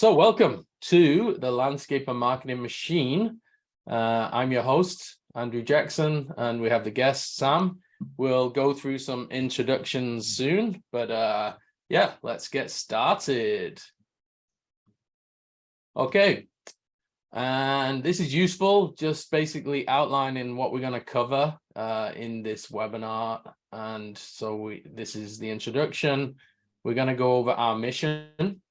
So welcome to the Landscaper Marketing Machine. I'm your host, Andrew Jackson, and we have the guest, Sam. We'll go through some introductions soon, but yeah, let's get started. Okay, and this is useful, just basically outlining what we're going to cover in this webinar. And so this is the introduction. We're going to go over our mission.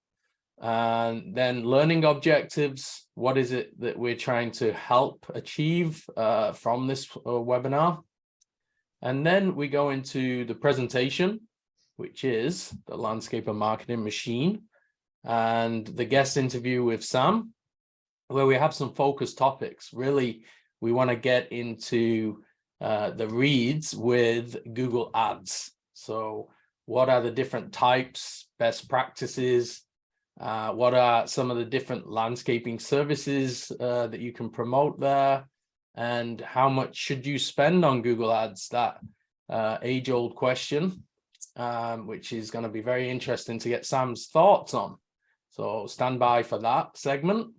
And then learning objectives. What is it that we're trying to help achieve from this webinar? And then we go into the presentation, which is the Landscaper Marketing Machine, and the guest interview with Sam, where we have some focused topics. Really, we want to get into the reads with Google Ads. So what are the different types, best practices? What are some of the different landscaping services that you can promote there? And how much should you spend on Google Ads? That age-old question, which is going to be very interesting to get Sam's thoughts on. So stand by for that segment.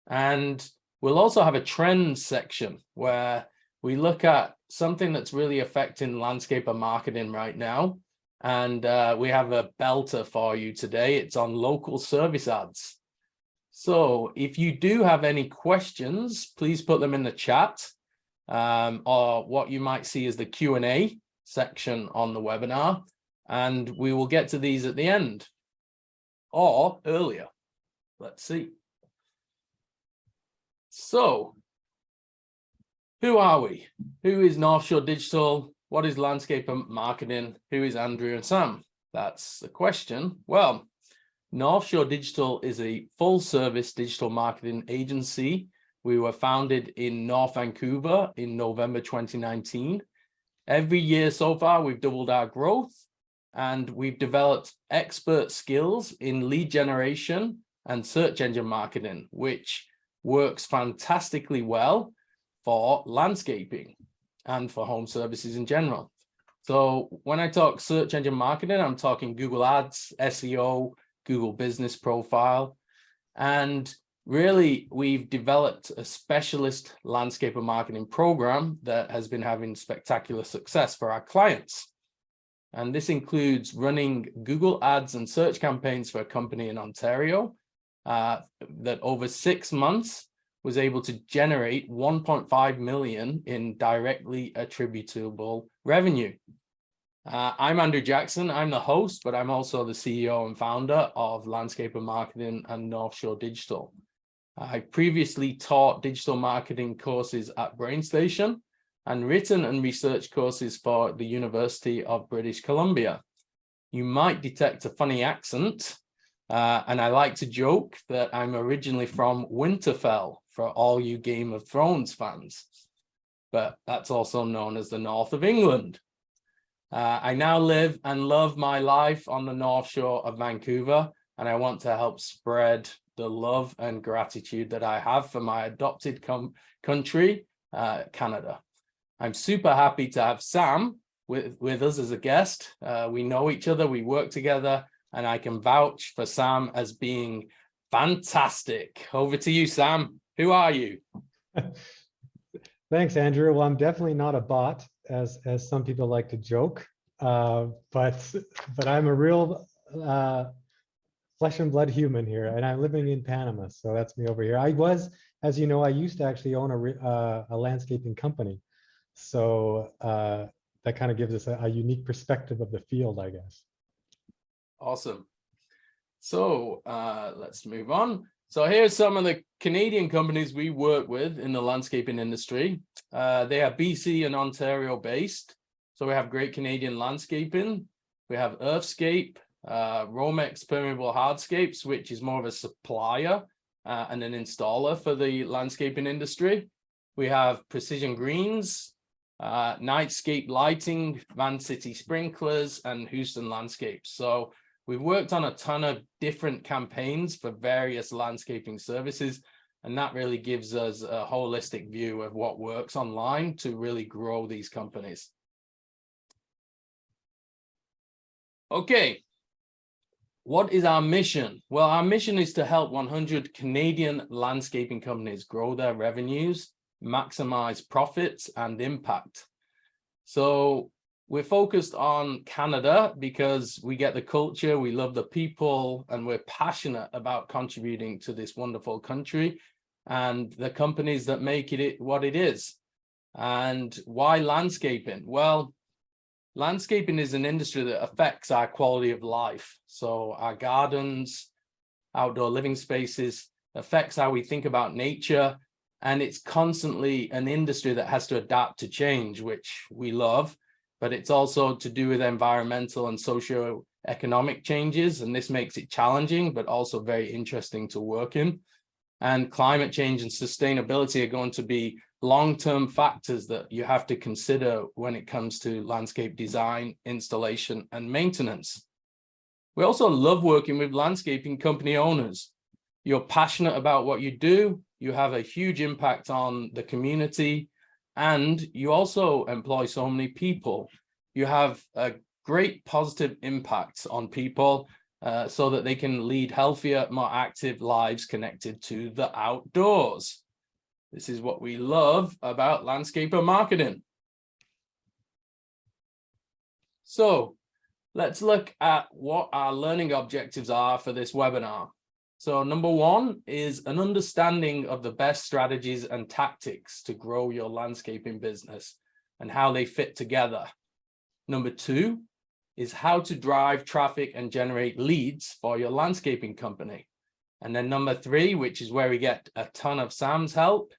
And we'll also have a trends section where we look at something that's really affecting landscaper marketing right now. And we have a belter for you today. It's on local service ads. So if you do have any questions, please put them in the chat, or what you might see as the Q&A section on the webinar. And we will get to these at the end or earlier. Let's see. So who are we? Who is North Shore Digital? What is landscaper marketing? Who is Andrew and Sam? That's the question. Well, North Shore Digital is a full-service digital marketing agency. We were founded in North Vancouver in November 2019. Every year so far, we've doubled our growth, and we've developed expert skills in lead generation and search engine marketing, which works fantastically well for landscaping and for home services in general. So when I talk search engine marketing, I'm talking Google Ads, SEO, Google Business Profile. And really, we've developed a specialist landscaper marketing program that has been having spectacular success for our clients. And this includes running Google Ads and search campaigns for a company in Ontario that over 6 months was able to generate 1.5 million in directly attributable revenue. I'm Andrew Jackson. I'm the host, but I'm also the CEO and founder of Landscaper Marketing and North Shore Digital. I previously taught digital marketing courses at BrainStation and written and research courses for the University of British Columbia. You might detect a funny accent, and I like to joke that I'm originally from Winterfell, for all you Game of Thrones fans, but that's also known as the north of England. I now live and love my life on the North Shore of Vancouver, and I want to help spread the love and gratitude that I have for my adopted country, Canada. I'm super happy to have Sam with us as a guest. We know each other, we work together, and I can vouch for Sam as being fantastic. Over to you, Sam. Who are you? Thanks, Andrew. Well, I'm definitely not a bot, as some people like to joke, but I'm a real flesh and blood human here, and I'm living in Panama, so that's me over here. I was, as you know, I used to actually own a landscaping company, so that kind of gives us a unique perspective of the field, I guess. Awesome. So let's move on. So here's some of the Canadian companies we work with in the landscaping industry. They are BC and Ontario based. So we have Great Canadian Landscaping. We have Earthscape, Romex Permeable Hardscapes, which is more of a supplier and an installer for the landscaping industry. We have Precision Greens, Nightscape Lighting, Van City Sprinklers, and Houston Landscapes. So we've worked on a ton of different campaigns for various landscaping services, and that really gives us a holistic view of what works online to really grow these companies. Okay, What is our mission? Well, our mission is to help 100 Canadian landscaping companies grow their revenues, maximize profits and impact. So we're focused on Canada because we get the culture, we love the people, and we're passionate about contributing to this wonderful country and the companies that make it what it is. And why landscaping? Well, landscaping is an industry that affects our quality of life. So our gardens, outdoor living spaces, affects how we think about nature. And it's constantly an industry that has to adapt to change, which we love, but it's also to do with environmental and socio-economic changes. And this makes it challenging, but also very interesting to work in. And climate change and sustainability are going to be long-term factors that you have to consider when it comes to landscape design, installation, and maintenance. We also love working with landscaping company owners. You're passionate about what you do, you have a huge impact on the community, and you also employ so many people. You have a great positive impact on people so that they can lead healthier, more active lives connected to the outdoors. This is what we love about landscaper marketing. So let's look at what our learning objectives are for this webinar. So number one is an understanding of the best strategies and tactics to grow your landscaping business and how they fit together. Number two is how to drive traffic and generate leads for your landscaping company. And then number three, which is where we get a ton of Sam's help,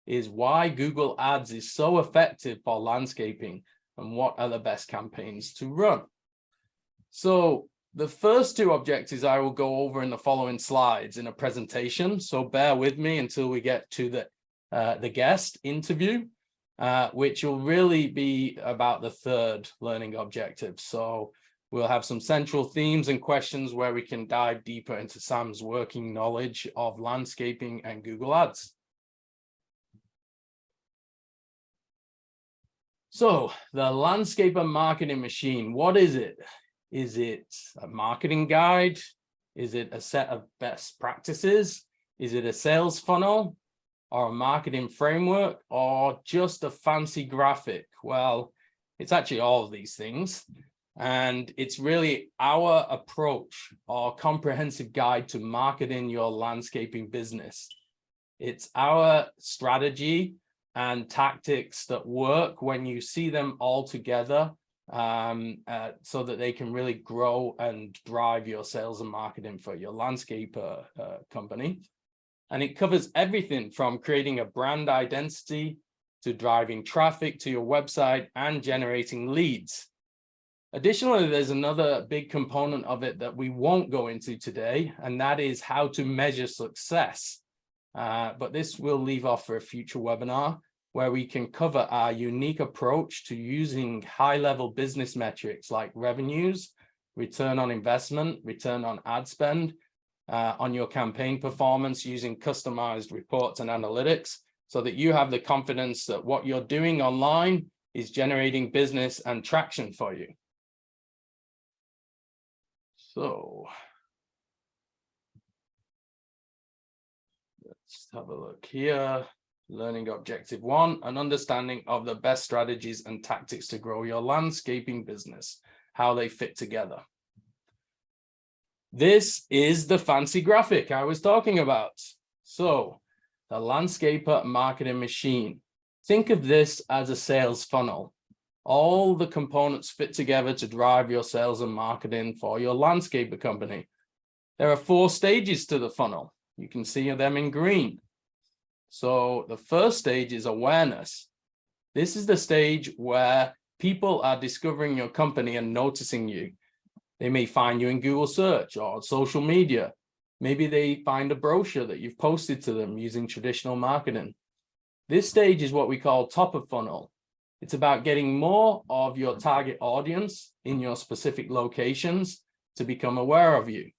is why Google Ads is so effective for landscaping and what are the best campaigns to run. So the first two objectives I will go over in the following slides in a presentation. So bear with me until we get to the guest interview, which will really be about the third learning objective. So we'll have some central themes and questions where we can dive deeper into Sam's working knowledge of landscaping and Google Ads. So the landscaper marketing machine, what is it? Is it a marketing guide? Is it a set of best practices? Is it a sales funnel or a marketing framework or just a fancy graphic? Well, it's actually all of these things. And it's really our approach or comprehensive guide to marketing your landscaping business. It's our strategy and tactics that work when you see them all together so that they can really grow and drive your sales and marketing for your landscaper company. And it covers everything from creating a brand identity to driving traffic to your website and generating leads. Additionally, there's another big component of it that we won't go into today, and that is how to measure success. But this we'll leave off for a future webinar where we can cover our unique approach to using high-level business metrics like revenues, return on investment, return on ad spend, on your campaign performance using customized reports and analytics so that you have the confidence that what you're doing online is generating business and traction for you. So let's have a look here. Learning objective one, an understanding of the best strategies and tactics to grow your landscaping business, how they fit together. This is the fancy graphic I was talking about. So the landscaper marketing machine. Think of this as a sales funnel. All the components fit together to drive your sales and marketing for your landscaper company. There are 4 stages to the funnel. You can see them in green. So the first stage is awareness. This is the stage where people are discovering your company and noticing you. They may find you in Google search or social media. Maybe they find a brochure that you've posted to them using traditional marketing. This stage is what we call top of funnel. It's about getting more of your target audience in your specific locations to become aware of you.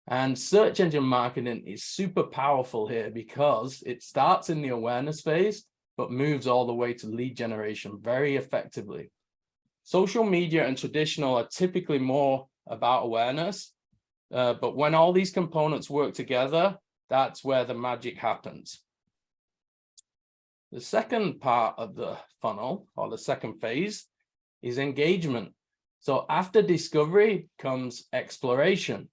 And search engine marketing is super powerful here because it starts in the awareness phase, but moves all the way to lead generation very effectively. Social media and traditional are typically more about awareness, But when all these components work together, that's where the magic happens. The second part of the funnel, or the second phase, is engagement. So after discovery comes exploration.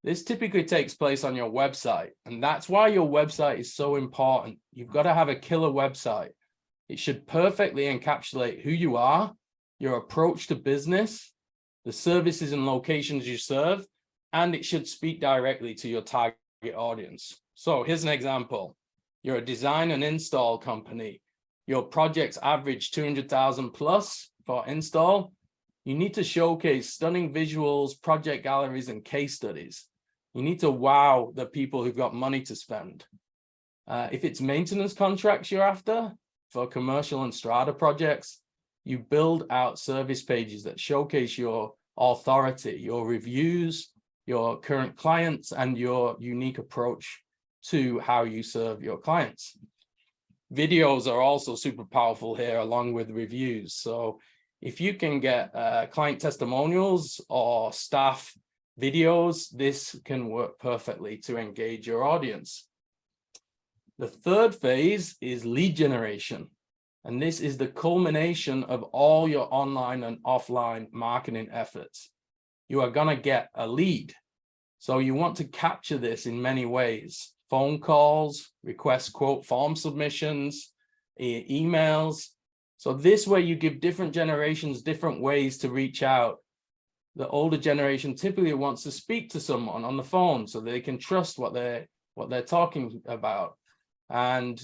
This typically takes place on your website, and that's why your website is so important. You've got to have a killer website. It should perfectly encapsulate who you are, your approach to business, the services and locations you serve, and it should speak directly to your target audience. So here's an example. You're a design and install company. Your projects average 200,000 plus for install. You need to showcase stunning visuals, project galleries, and case studies. You need to wow the people who've got money to spend. If it's maintenance contracts you're after for commercial and strata projects, you build out service pages that showcase your authority, your reviews, your current clients, and your unique approach to how you serve your clients. Videos are also super powerful here, along with reviews. So if you can get client testimonials or staff videos, this can work perfectly to engage your audience. The third phase is lead generation. And this is the culmination of all your online and offline marketing efforts. You are going to get a lead. So you want to capture this in many ways: phone calls, request quote form submissions, emails. So this way you give different generations different ways to reach out. The older generation typically wants to speak to someone on the phone so they can trust what they're talking about. And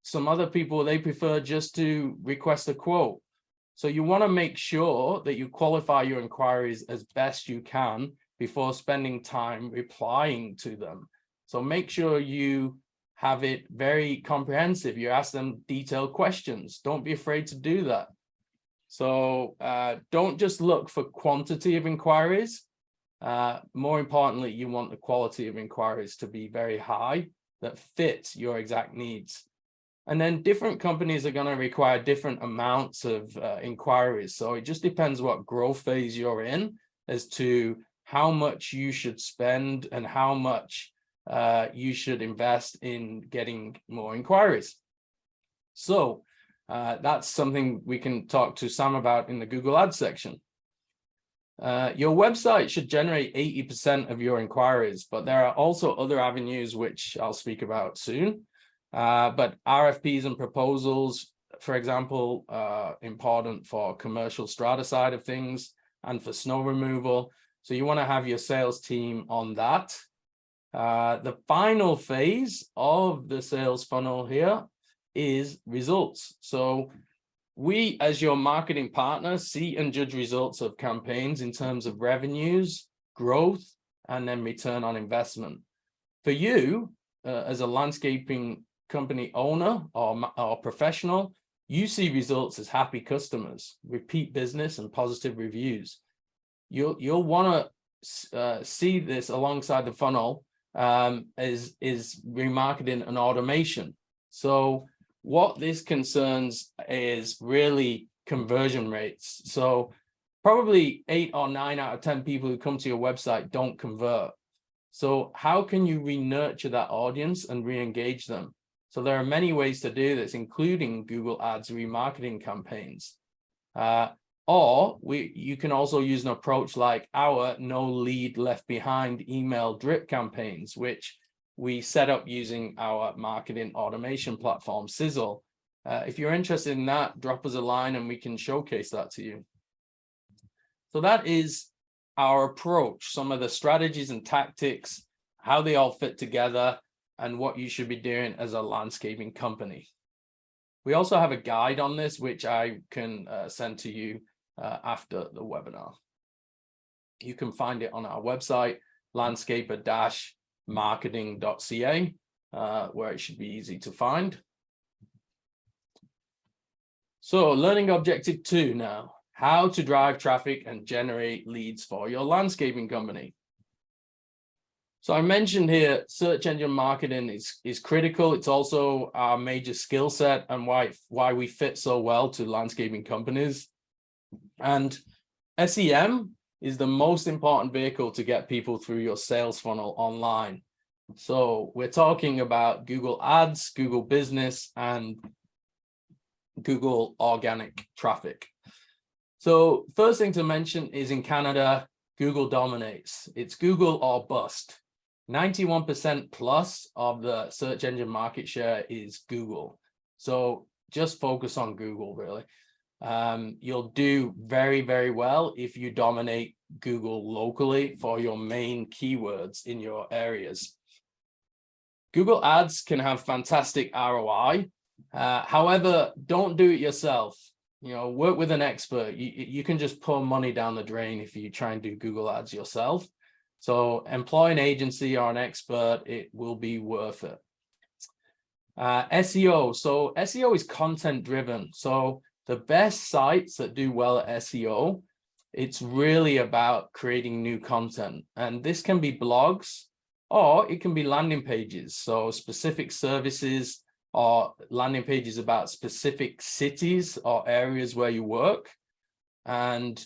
some other people, they prefer just to request a quote. So you want to make sure that you qualify your inquiries as best you can before spending time replying to them. So make sure you have it very comprehensive. You ask them detailed questions. Don't be afraid to do that. So don't just look for quantity of inquiries. More importantly, you want the quality of inquiries to be very high that fit your exact needs. And then different companies are going to require different amounts of inquiries. So it just depends what growth phase you're in as to how much you should spend and how much you should invest in getting more inquiries. So that's something we can talk to Sam about in the Google Ads section. Your website should generate 80% of your inquiries, but there are also other avenues which I'll speak about soon. But RFPs and proposals, for example, are important for commercial strata side of things and for snow removal. So you want to have your sales team on that. The final phase of the sales funnel here is results. So we, as your marketing partner, see and judge results of campaigns in terms of revenues, growth, and then return on investment. For you, as a landscaping company owner or professional, you see results as happy customers, repeat business, and positive reviews. You'll want to see this alongside the funnel is remarketing and automation. So what this concerns is really conversion rates. So probably 8 or 9 out of 10 people who come to your website don't convert. So how can you re-nurture that audience and re-engage them? So there are many ways to do this, including Google Ads remarketing campaigns. Or you can also use an approach like our no lead left behind email drip campaigns, which we set up using our marketing automation platform, Sizzle. If you're interested in that, drop us a line and we can showcase that to you. So that is our approach, some of the strategies and tactics, how they all fit together, and what you should be doing as a landscaping company. We also have a guide on this, which I can send to you after the webinar. You can find it on our website, landscaper-marketing.ca, where it should be easy to find. So learning objective 2 now, how to drive traffic and generate leads for your landscaping company. So I mentioned here, search engine marketing is critical. It's also our major skill set and why we fit so well to landscaping companies. And SEM is the most important vehicle to get people through your sales funnel online. So we're talking about Google Ads, Google Business, and Google organic traffic. So first thing to mention is in Canada, Google dominates. It's Google or bust. 91% plus of the search engine market share is Google. So just focus on Google, really. You'll do very, very well if you dominate Google locally for your main keywords in your areas. Google Ads can have fantastic ROI. However, don't do it yourself. Work with an expert. You can just pour money down the drain if you try and do Google Ads yourself. So employ an agency or an expert, it will be worth it. SEO. So SEO is content driven. So the best sites that do well at SEO, it's really about creating new content. And this can be blogs or it can be landing pages. So specific services or landing pages about specific cities or areas where you work. And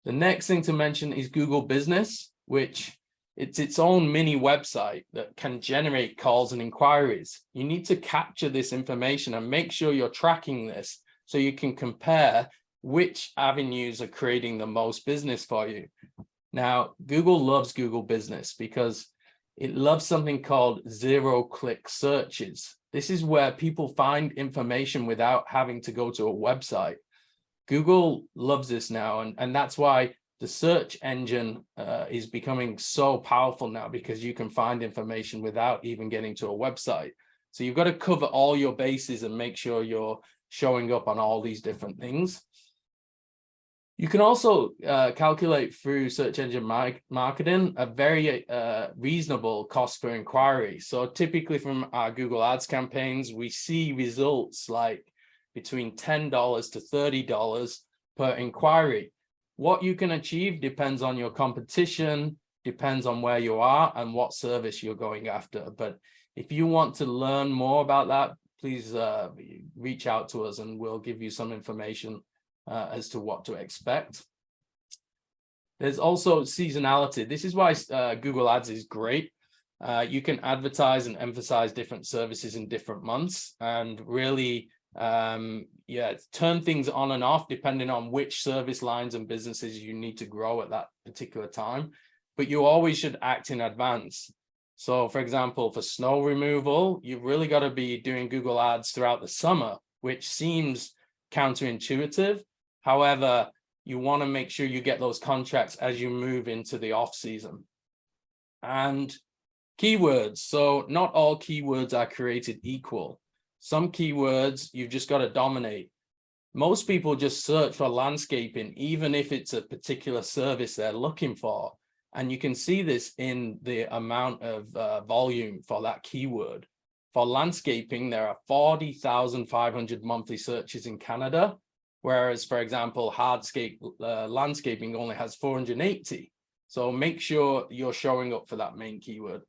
the next thing to mention is Google Business, which it's its own mini website that can generate calls and inquiries. You need to capture this information and make sure you're tracking this so you can compare which avenues are creating the most business for you. Now, Google loves Google Business because it loves something called zero-click searches. This is where people find information without having to go to a website. Google loves this now, and that's why the search engine is becoming so powerful now, because you can find information without even getting to a website. So you've got to cover all your bases and make sure you're showing up on all these different things. You can also calculate through search engine marketing a very reasonable cost per inquiry. So typically from our Google Ads campaigns, we see results like between $10 to $30 per inquiry. What you can achieve depends on your competition, depends on where you are and what service you're going after. But if you want to learn more about that, please reach out to us and we'll give you some information as to what to expect. There's also seasonality. This is why Google Ads is great. You can advertise and emphasize different services in different months and really turn things on and off depending on which service lines and businesses you need to grow at that particular time. But you always should act in advance. So for example, for snow removal, you've really got to be doing Google Ads throughout the summer, which seems counterintuitive. However, you want to make sure you get those contracts as you move into the off season. And keywords. So not all keywords are created equal. Some keywords you've just got to dominate. Most people just search for landscaping, even if it's a particular service they're looking for. And you can see this in the amount of volume for that keyword. For landscaping, there are 40,500 monthly searches in Canada, whereas, for example, hardscape landscaping only has 480. So make sure you're showing up for that main keyword.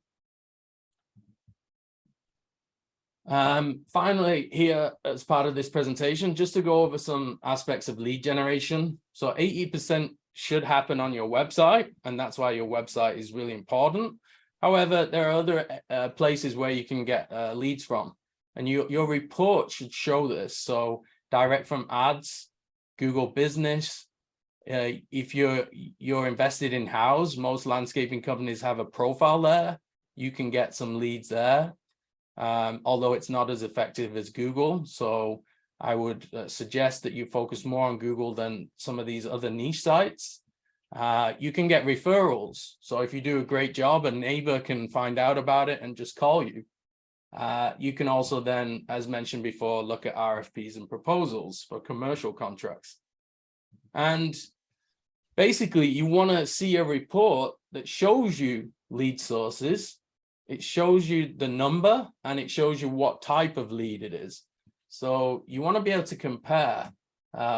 Finally, here as part of this presentation, just to go over some aspects of lead generation. So 80% should happen on your website, and that's why your website is really important. However, there are other places where you can get leads from, and your report should show this. So direct from ads, Google Business. If you're invested in house, most landscaping companies have a profile there. You can get some leads there. Although it's not as effective as Google. So I would suggest that you focus more on Google than some of these other niche sites. You can get referrals. So if you do a great job, a neighbor can find out about it and just call you. You can also then, as mentioned before, look at RFPs and proposals for commercial contracts. And basically, you want to see a report that shows you lead sources. It shows you the number and it shows you what type of lead it is. So you want to be able to compare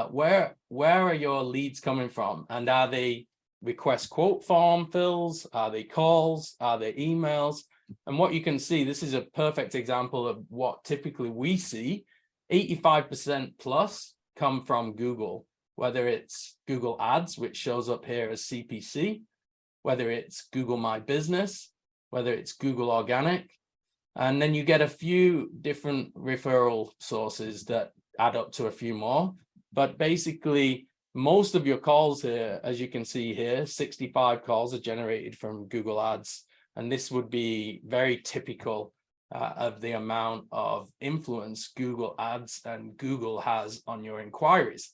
where are your leads coming from, and are they request quote form fills, are they calls, are they emails? And what you can see, this is a perfect example of what typically we see. 85% plus come from Google. whether it's Google Ads, which shows up here as CPC, whether it's Google My Business, whether it's Google Organic. And then you get a few different referral sources that add up to a few more. But basically, most of your calls here, as you can see here, 65 calls are generated from Google Ads. And this would be very typical of the amount of influence Google Ads and Google has on your inquiries.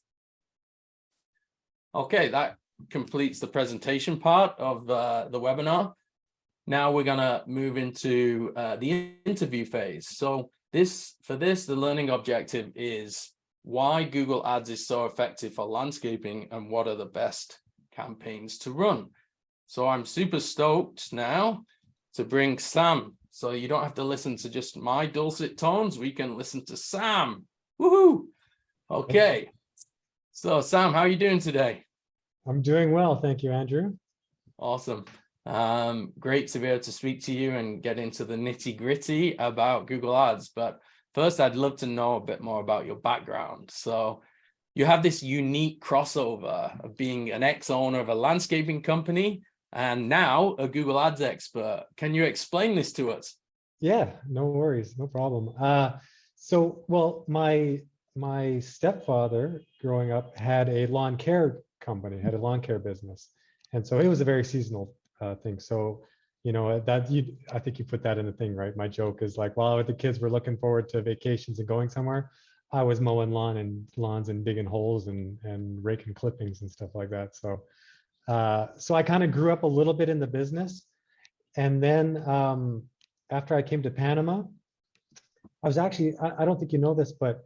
Okay, that completes the presentation part of the webinar. Now we're gonna move into the interview phase. So the learning objective is why Google Ads is so effective for landscaping and what are the best campaigns to run. So I'm super stoked now to bring Sam. So you don't have to listen to just my dulcet tones. We can listen to Sam. Woohoo! Okay. So Sam, how are you doing today? I'm doing well, thank you, Andrew. Awesome. Great to be able to speak to you and get into the nitty-gritty about Google Ads. But first, I'd love to know a bit more about your background. So you have this unique crossover of being an ex-owner of a landscaping company and now a Google Ads expert. Can you explain this to us? Yeah, no worries, no problem. Well, my stepfather growing up had a lawn care company, had a lawn care business. And so it was a very seasonal thing. So, I think you put that in the thing, right? My joke is like, while the kids were looking forward to vacations and going somewhere, I was mowing lawns and digging holes and raking clippings and stuff like that. So, so I kind of grew up a little bit in the business. And then after I came to Panama, I was actually, I don't think you know this, but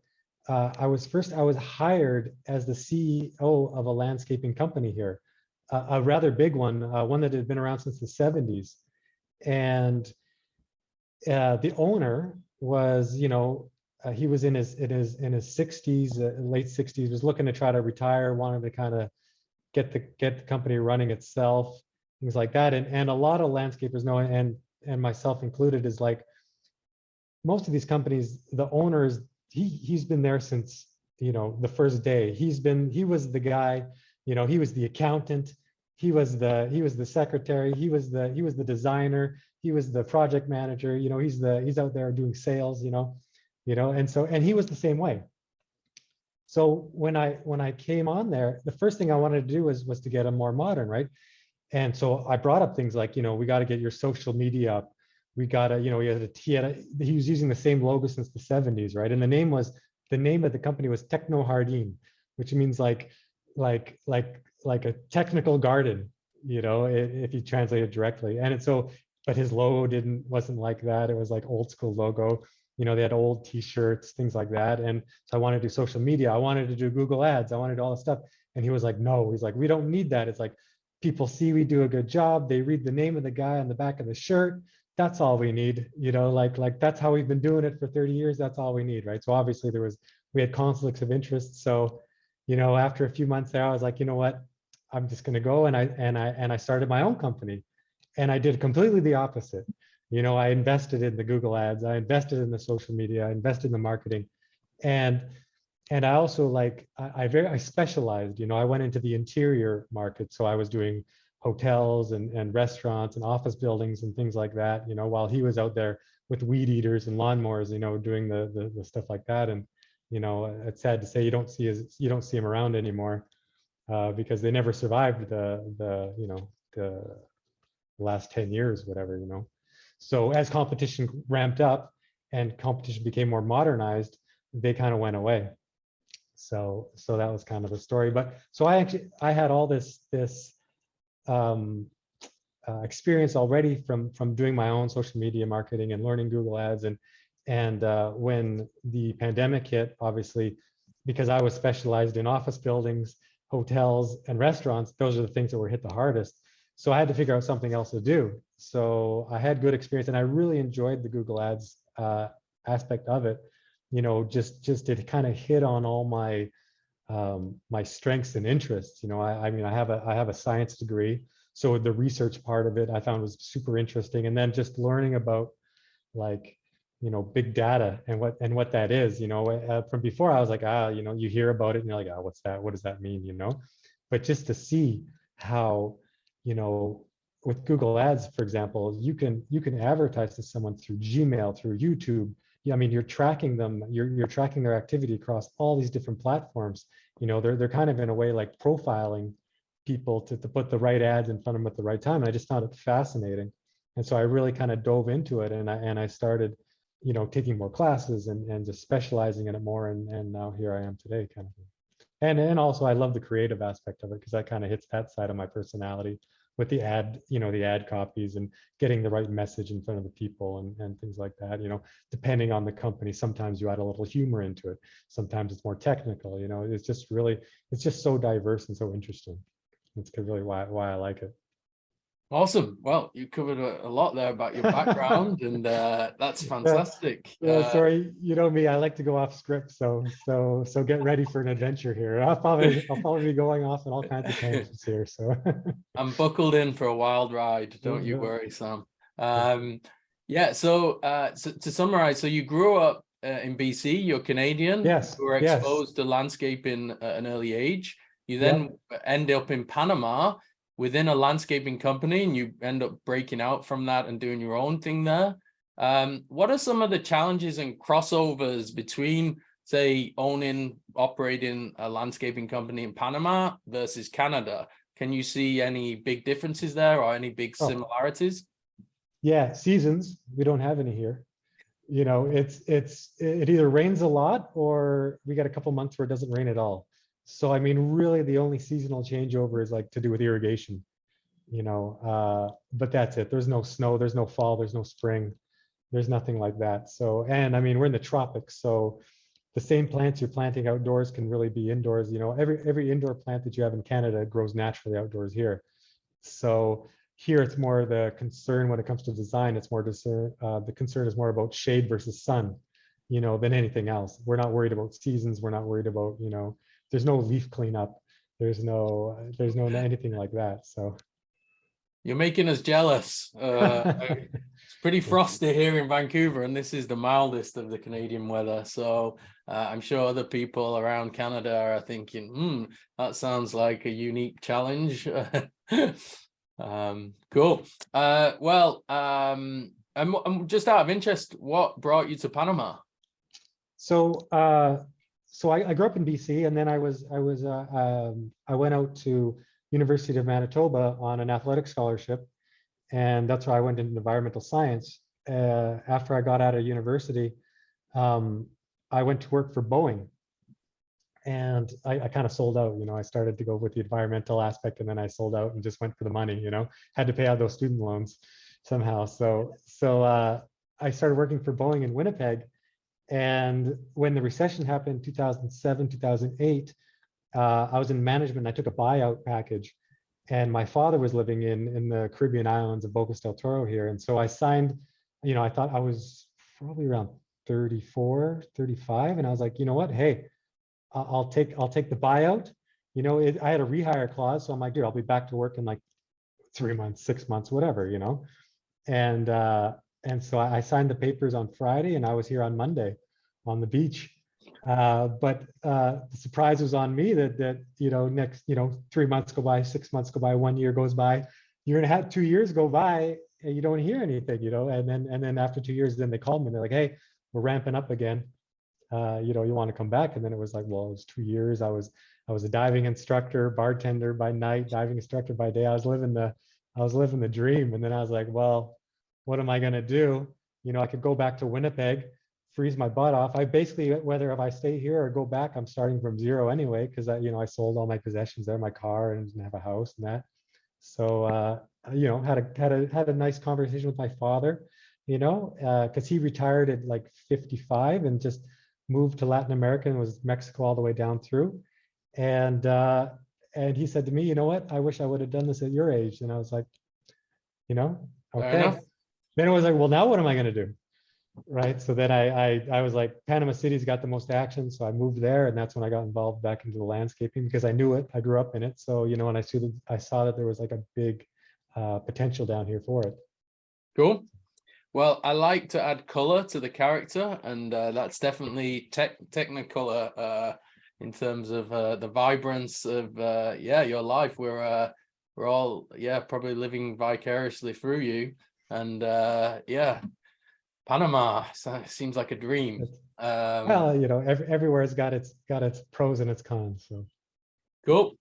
I was hired as the CEO of a landscaping company here, a rather big one, one that had been around since the 70s. And the owner was, he was in his 60s, late 60s, was looking to try to retire, wanted to kind of get the company running itself, things like that. And a lot of landscapers know, and myself included, is like most of these companies, the owners, he's been there since, the first day. He was the guy, he was the accountant, he was the secretary, he was the designer, he was the project manager, he's out there doing sales, and he was the same way. So when I came on there, the first thing I wanted to do was to get him more modern, right? And so I brought up things like, we got to get your social media up. We got to, he was using the same logo since the 70s, right? And the name of the company was Techno Hardin, which means like a technical garden, if you translate it directly. And but his logo wasn't like that. It was like old school logo. They had old t-shirts, things like that. And so I wanted to do social media. I wanted to do Google Ads. I wanted to do all this stuff. And he was like, no, he's like, we don't need that. It's like, people see we do a good job. They read the name of the guy on the back of the shirt. That's all we need, like that's how we've been doing it for 30 years. That's all we need, right? So obviously we had conflicts of interest. So, after a few months there, I was like, you know what, I'm just going to go. And I started my own company, and I did completely the opposite. I invested in the Google Ads, I invested in the social media, I invested in the marketing. And I also I specialized, I went into the interior market. So I was doing hotels and restaurants and office buildings and things like that, while he was out there with weed eaters and lawnmowers, doing the stuff like that. And, it's sad to say you don't see him around anymore because they never survived the last 10 years, whatever, So as competition ramped up and competition became more modernized, they kind of went away. So that was kind of the story. But so I had all this experience already from doing my own social media marketing and learning Google Ads. And when the pandemic hit, obviously, because I was specialized in office buildings, hotels, and restaurants, those are the things that were hit the hardest. So I had to figure out something else to do. So I had good experience, and I really enjoyed the Google Ads aspect of it. Just it kind of hit on all my my strengths and interests. I mean, I have a science degree, so the research part of it I found was super interesting. And then just learning about like big data and what that is. From before I was like, you hear about it and you're like, what's that? What does that mean? But just to see how, you know, with Google Ads, for example, you can advertise to someone through Gmail, through YouTube. Yeah, I mean, you're tracking them, you're tracking their activity across all these different platforms. They're kind of in a way like profiling people to put the right ads in front of them at the right time. And I just found it fascinating. And so I really kind of dove into it, and I started, taking more classes and just specializing in it more. And now here I am today, kind of thing. And also I love the creative aspect of it, because that kind of hits that side of my personality with the ad copies and getting the right message in front of the people and things like that. Depending on the company, sometimes you add a little humor into it. Sometimes it's more technical. It's just so diverse and so interesting. That's really why I like it. Awesome. Well, you covered a lot there about your background, and that's fantastic. Sorry, you know me, I like to go off script, so get ready for an adventure here. I'll probably be going off in all kinds of tangents here. So I'm buckled in for a wild ride. Don't you worry, Sam. Yeah. So, to summarize, so you grew up in BC. You're Canadian. Yes. You were Yes. exposed to landscaping at an early age. You then end up in Panama within a landscaping company, and you end up breaking out from that and doing your own thing there. What are some of the challenges and crossovers between, say, operating a landscaping company in Panama versus Canada? Can you see any big differences there or any big similarities? Yeah, seasons, we don't have any here. It either rains a lot or we got a couple months where it doesn't rain at all. So, I mean, really the only seasonal changeover is like to do with irrigation, but that's it. There's no snow, there's no fall, there's no spring, there's nothing like that. So, and I mean, we're in the tropics, so the same plants you're planting outdoors can really be indoors. Every indoor plant that you have in Canada grows naturally outdoors here. So here it's more the concern when it comes to design, it's more the concern is more about shade versus sun, than anything else. We're not worried about seasons. We're not worried about, there's no leaf cleanup. There's no anything like that. So you're making us jealous. It's pretty frosty here in Vancouver, and this is the mildest of the Canadian weather. So I'm sure other people around Canada are thinking, that sounds like a unique challenge. Cool. Well, I'm just out of interest, what brought you to Panama? So I grew up in BC, and then I went out to University of Manitoba on an athletic scholarship, and that's why I went into environmental science. After I got out of university, I went to work for Boeing, and I kind of sold out. I started to go with the environmental aspect, and then I sold out and just went for the money. Had to pay out those student loans somehow. So I started working for Boeing in Winnipeg. And when the recession happened, 2007, 2008, I was in management. I took a buyout package, and my father was living in the Caribbean islands of Bocas del Toro here. And so I signed, I thought I was probably around 34, 35. And I was like, you know what? Hey, I'll take the buyout. I had a rehire clause. So I'm like, dude, I'll be back to work in like 3 months, 6 months, whatever, And so I signed the papers on Friday, and I was here on Monday on the beach. But the surprise was on me that next 3 months go by, 6 months go by, 1 year goes by, you're gonna have 2 years go by, and you don't hear anything, and then after 2 years, then they called me and they're like, hey, we're ramping up again. You want to come back? And then it was like, well, it was 2 years. I was a diving instructor, bartender by night, diving instructor by day. I was living the dream. And then I was like, well, what am I going to do? I could go back to Winnipeg, freeze my butt off. I basically, whether if I stay here or go back, I'm starting from zero anyway, because I sold all my possessions there, my car, and didn't have a house and that. So had a nice conversation with my father, because he retired at like 55 and just moved to Latin America and was Mexico all the way down through. And he said to me, you know what? I wish I would have done this at your age. And I was like, okay. Then it was like, well, now what am I going to do? Right. So then I was like, Panama City's got the most action. So I moved there, and that's when I got involved back into the landscaping, because I knew it. I grew up in it. So, and I saw that there was like a big potential down here for it. Cool. Well, I like to add color to the character, and that's definitely Technicolor in terms of the vibrance of yeah, your life. We're all probably living vicariously through you, and yeah, Panama seems like a dream. It's, well, everywhere's got its pros and its cons. So Cool.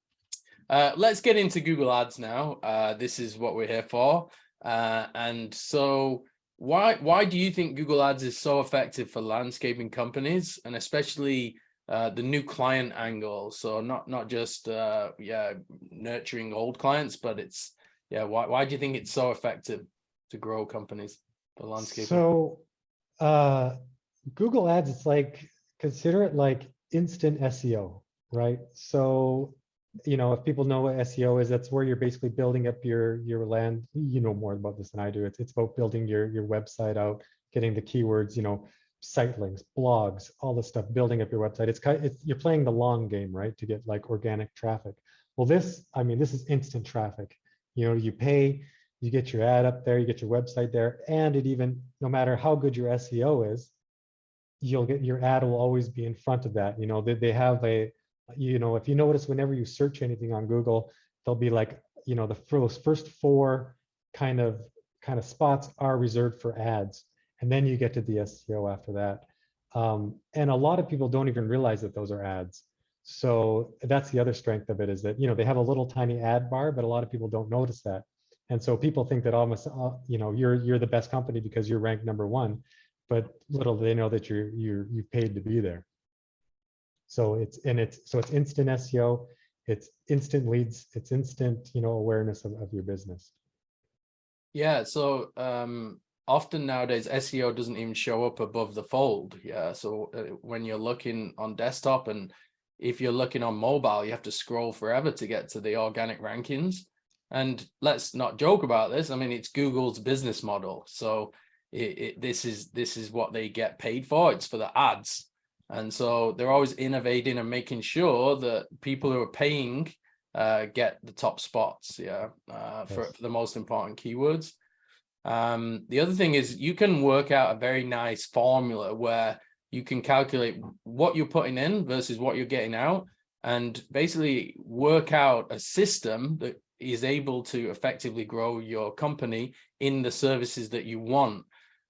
Let's get into Google Ads now. This is what we're here for. And so why do you think Google Ads is so effective for landscaping companies, and especially the new client angle? So not just nurturing old clients, but it's why do you think it's so effective to grow companies for landscaping? So Google Ads, it's like, consider it like instant SEO, right? So if people know what SEO is, that's where you're basically building up your land. You know more about this than I do. It's about building your website out, getting the keywords, site links, blogs, all this stuff, building up your website. It's you're playing the long game, right? To get like organic traffic. Well, this is instant traffic. You pay, you get your ad up there, you get your website there, and it even, no matter how good your SEO is, you'll get your ad will always be in front of that. They have a, if you notice, whenever you search anything on Google, they'll be like, those first four kind of spots are reserved for ads, and then you get to the SEO after that. And a lot of people don't even realize that those are ads. So that's the other strength of it, is that they have a little tiny ad bar, but a lot of people don't notice that. And so people think that almost you're the best company because you're ranked #1, but little do they know that you paid to be there. So it's instant SEO, it's instant leads, it's instant awareness of your business. Yeah, so often nowadays SEO doesn't even show up above the fold. Yeah, so when you're looking on desktop, and if you're looking on mobile, you have to scroll forever to get to the organic rankings. And let's not joke about this. I mean, it's Google's business model. So this is what they get paid for. It's for the ads. And so they're always innovating and making sure that people who are paying get the top spots, for the most important keywords. The other thing is you can work out a very nice formula where you can calculate what you're putting in versus what you're getting out, and basically work out a system that is able to effectively grow your company in the services that you want.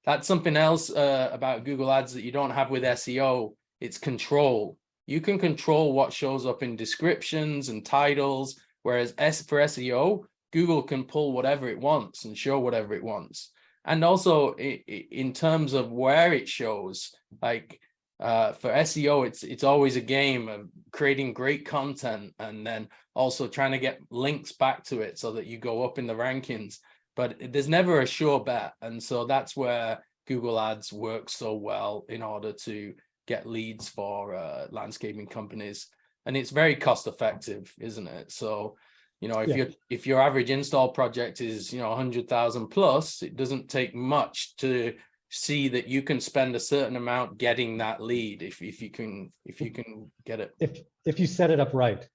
That's something else about Google Ads that you don't have with SEO. It's control. You can control what shows up in descriptions and titles, whereas for SEO, Google can pull whatever it wants and show whatever it wants. And also in terms of where it shows, like for SEO, it's always a game of creating great content and then also trying to get links back to it so that you go up in the rankings. But there's never a sure bet. And so that's where Google Ads works so well in order to get leads for landscaping companies. And it's very cost effective, isn't it? So, if your average install project is, 100,000 plus, it doesn't take much to see that you can spend a certain amount getting that lead if you can get it. If you set it up right.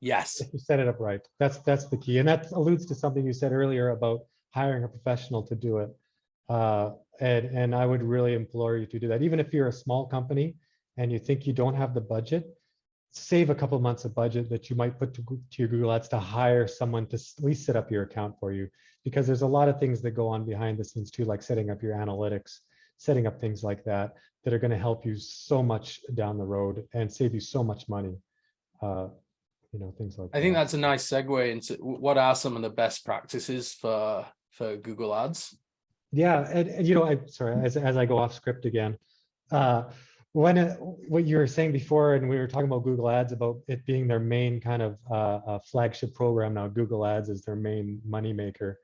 Yes. If you set it up right. That's the key. And that alludes to something you said earlier about hiring a professional to do it. And I would really implore you to do that. Even if you're a small company and you think you don't have the budget, save a couple of months of budget that you might put to your Google Ads to hire someone to at least set up your account for you. Because there's a lot of things that go on behind the scenes too, like setting up your analytics, setting up things like that are going to help you so much down the road and save you so much money. Things like that. I think that's a nice segue into what are some of the best practices for Google Ads. Yeah, and I'm sorry, as I go off script again, what you were saying before, and we were talking about Google Ads, about it being their main kind of flagship program now. Google Ads is their main moneymaker.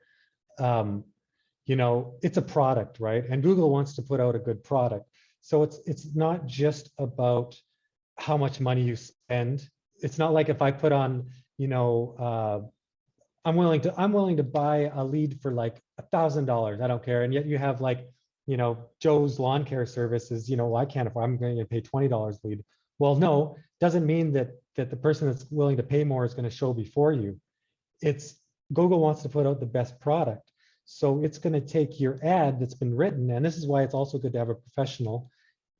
It's a product, right? And Google wants to put out a good product. So it's not just about how much money you spend. It's not like if I put on, I'm willing to buy a lead for like $1,000. I don't care. And yet you have like, Joe's lawn care services, I can't afford, I'm going to pay $20 lead. Well, no, doesn't mean that the person that's willing to pay more is going to show before you. It's Google wants to put out the best product. So it's going to take your ad that's been written, and this is why it's also good to have a professional,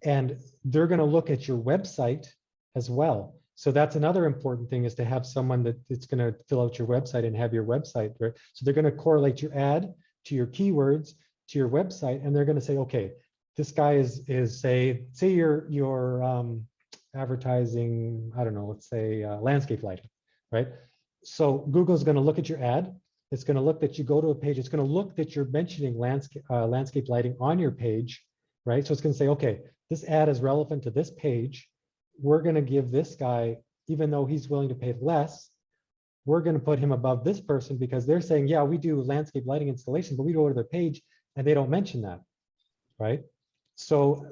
and they're going to look at your website as well. So that's another important thing, is to have someone that's going to fill out your website and have your website, right? So they're going to correlate your ad to your keywords, to your website, and they're going to say, okay, this guy is say you're advertising, I don't know, let's say landscape lighting, right? So Google's going to look at your ad. It's going to look that you go to a page. It's going to look that you're mentioning landscape lighting on your page, right? So it's going to say, okay, this ad is relevant to this page. We're going to give this guy, even though he's willing to pay less, we're going to put him above this person because they're saying, yeah, we do landscape lighting installation, but we go to their page and they don't mention that, right? So,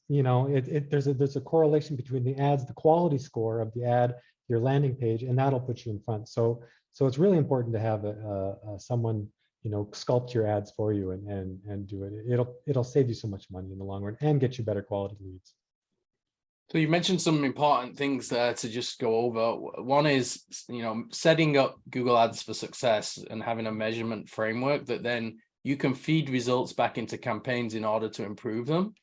you know, there's a correlation between the ads, the quality score of the ad, your landing page, and that'll put you in front. So it's really important to have someone, you know, sculpt your ads for you and do it. It'll save you so much money in the long run and get you better quality leads. So you mentioned some important things there to just go over. One is, you know, setting up Google Ads for success and having a measurement framework that then you can feed results back into campaigns in order to improve them.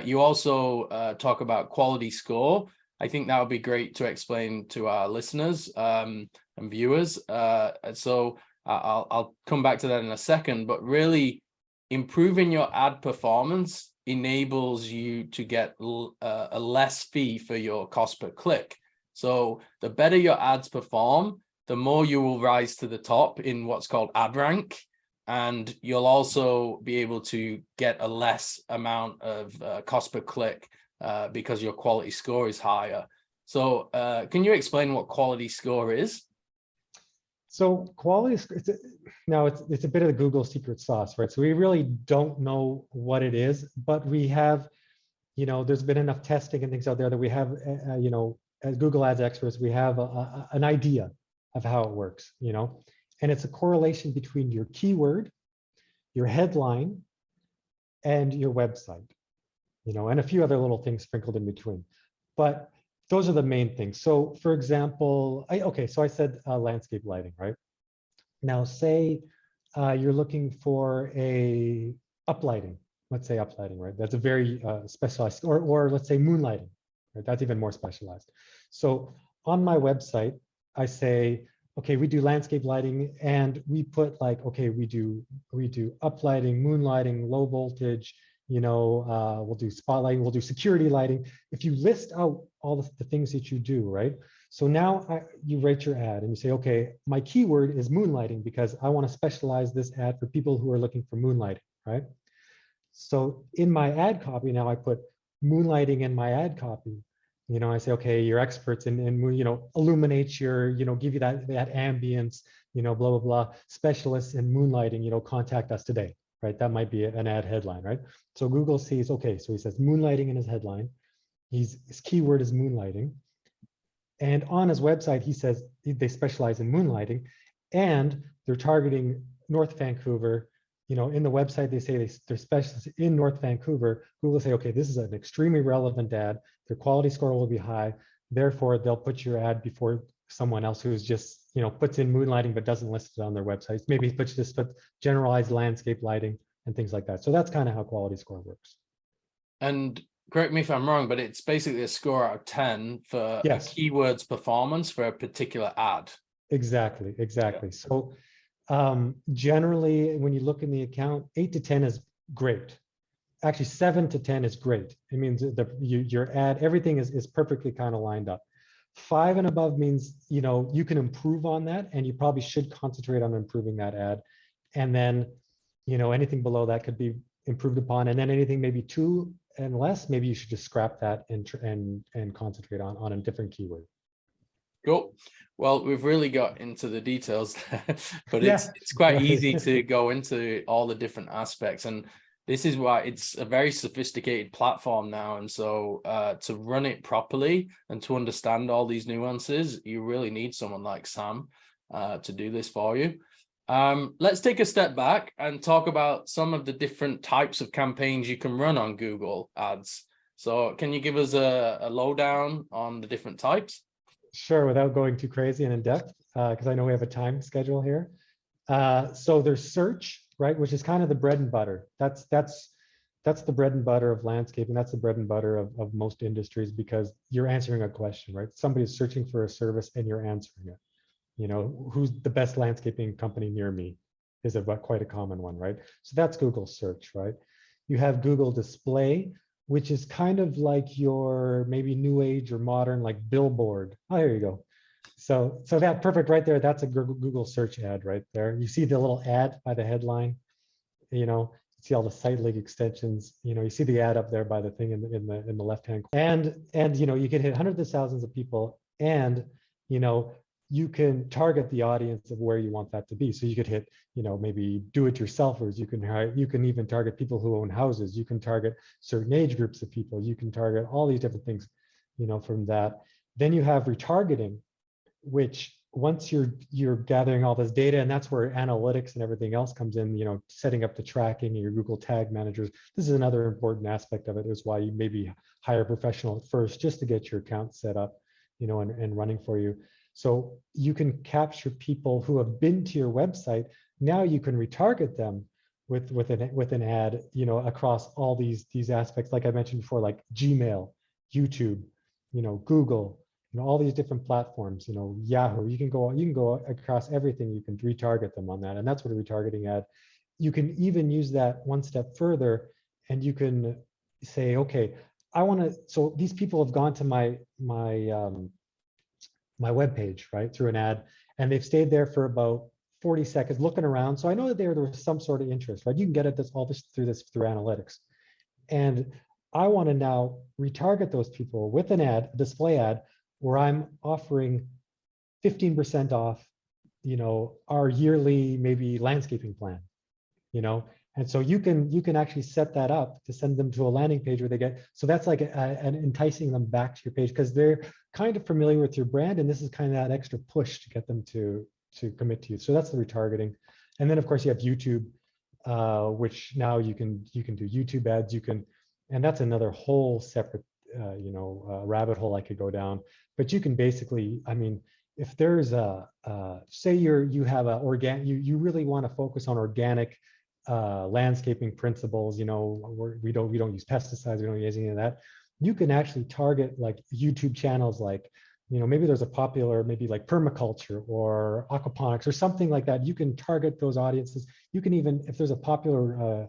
You also talk about quality score. I think that would be great to explain to our listeners and viewers. So I'll come back to that in a second, but really improving your ad performance enables you to get a less fee for your cost per click. So the better your ads perform, the more you will rise to the top in what's called ad rank. And you'll also be able to get a less amount of cost per click because your quality score is higher. So can you explain what quality score is? So quality, it's a bit of the Google secret sauce, right? So we really don't know what it is, but we have, you know, there's been enough testing and things out there that we have, you know, as Google Ads experts, we have an idea of how it works, you know, and it's a correlation between your keyword, your headline, and your website, you know, and a few other little things sprinkled in between. But those are the main things. So for example, so I said landscape lighting, right? Now say you're looking for a uplighting, let's say uplighting, right? That's a very specialized, or let's say moonlighting, right? That's even more specialized. So on my website, I say, okay, we do landscape lighting, and we put like, okay, we do uplighting, moonlighting, low voltage, you know, we'll do spotlighting, we'll do security lighting. If you list out all the things that you do, right? So now you write your ad and you say, okay, my keyword is moonlighting because I want to specialize this ad for people who are looking for moonlighting, right? So in my ad copy, now I put moonlighting in my ad copy. You know, I say, okay, you're experts in you know, illuminate your, you know, give you that ambience, you know, blah, blah, blah, specialists in moonlighting, you know, contact us today, right? That might be an ad headline, right? So Google sees, okay, so he says moonlighting in his headline. His keyword is moonlighting. And on his website, he says they specialize in moonlighting, and they're targeting North Vancouver. You know, in the website, they say they're specialists in North Vancouver. Google say, okay, this is an extremely relevant ad. Their quality score will be high. Therefore, they'll put your ad before someone else who's just, you know, puts in moonlighting but doesn't list it on their website. Maybe just put generalized landscape lighting and things like that. So that's kind of how quality score works. And correct me if I'm wrong, but it's basically a score out of 10 for yes. a keyword's performance for a particular ad. Exactly. Yeah. So generally, when you look in the account, 8 to 10 is great. Actually, 7 to 10 is great. It means your ad, everything is perfectly kind of lined up. 5 and above means, you know, you can improve on that, and you probably should concentrate on improving that ad. And then, you know, anything below that could be improved upon. And then anything maybe 2 and less, maybe you should just scrap that and concentrate on a different keyword. Cool. Well, we've really got into the details there, but yeah, it's quite right. easy to go into all the different aspects. And this is why it's a very sophisticated platform now. And so to run it properly and to understand all these nuances, you really need someone like Sam to do this for you. Let's take a step back and talk about some of the different types of campaigns you can run on Google Ads. So can you give us a lowdown on the different types? Sure, without going too crazy and in depth, because I know we have a time schedule here. So there's search, right? Which is kind of the bread and butter. That's the bread and butter of landscaping. That's the bread and butter of most industries, because you're answering a question, right? Somebody's searching for a service and you're answering it. You know, who's the best landscaping company near me is quite a common one, right? So that's Google search, right? You have Google display, which is kind of like your maybe new age or modern like billboard. Oh, there you go. So that perfect right there. That's a Google search ad right there. You see the little ad by the headline, you know, you see all the site link extensions, you know, you see the ad up there by the thing in the left hand corner. And you know, you can hit hundreds of thousands of people, and you know, you can target the audience of where you want that to be. So you could hit, you know, maybe do-it-yourselfers. You can even target people who own houses. You can target certain age groups of people. You can target all these different things, you know, from that. Then you have retargeting, which once you're gathering all this data, and that's where analytics and everything else comes in, you know, setting up the tracking and your Google tag managers. This is another important aspect of it, is why you maybe hire a professional at first just to get your account set up, you know, and running for you. So you can capture people who have been to your website. Now you can retarget them with an ad, you know, across all these aspects, like I mentioned before, like Gmail, YouTube, you know, Google, you know, all these different platforms, you know, Yahoo. You can go across everything. You can retarget them on that, and that's what a retargeting ad. You can even use that one step further, and you can say, okay, I want to. So these people have gone to my web page, right, through an ad, and they've stayed there for about 40 seconds looking around. So I know that there was some sort of interest, right? You can get at this through analytics. And I want to now retarget those people with an ad, display ad, where I'm offering 15% off, you know, our yearly maybe landscaping plan, you know. And so you can actually set that up to send them to a landing page where they get, so that's like an enticing them back to your page, because they're kind of familiar with your brand, and this is kind of that extra push to get them to commit to you. So that's the retargeting. And then of course you have YouTube, which now you can do YouTube ads. And that's another whole separate you know, rabbit hole I could go down. But you can basically, I mean, if there's say you have a you really want to focus on organic landscaping principles, you know, we don't use pesticides, we don't use any of that. You can actually target like YouTube channels, like, you know, maybe there's a popular, maybe like permaculture or aquaponics or something like that. You can target those audiences. You can even, if there's a popular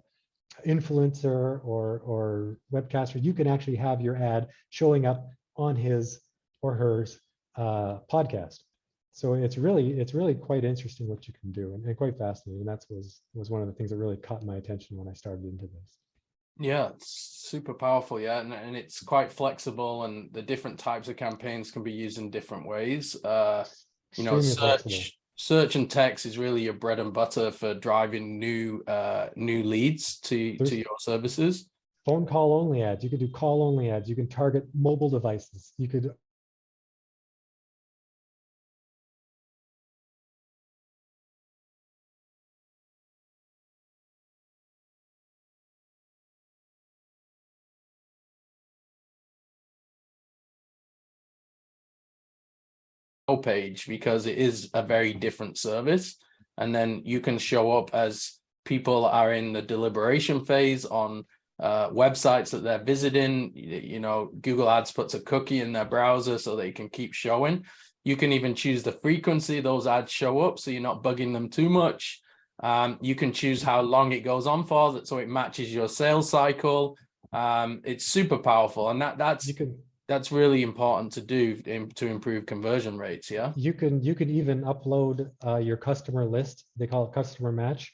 influencer or webcaster, you can actually have your ad showing up on his or hers podcast. So it's really quite interesting what you can do, and quite fascinating. And that was one of the things that really caught my attention when I started into this. Yeah, it's super powerful. Yeah, and it's quite flexible, and the different types of campaigns can be used in different ways. You know, search and text is really your bread and butter for driving new leads to your services. Phone call only ads. You could do call only ads. You can target mobile devices. You could page, because it is a very different service, and then you can show up as people are in the deliberation phase on websites that they're visiting. You know, Google Ads puts a cookie in their browser so they can keep showing. You can even choose the frequency those ads show up, so you're not bugging them too much. You can choose how long it goes on for, so it matches your sales cycle. It's super powerful, and that's really important to do to improve conversion rates. Yeah. You can even upload your customer list. They call it customer match.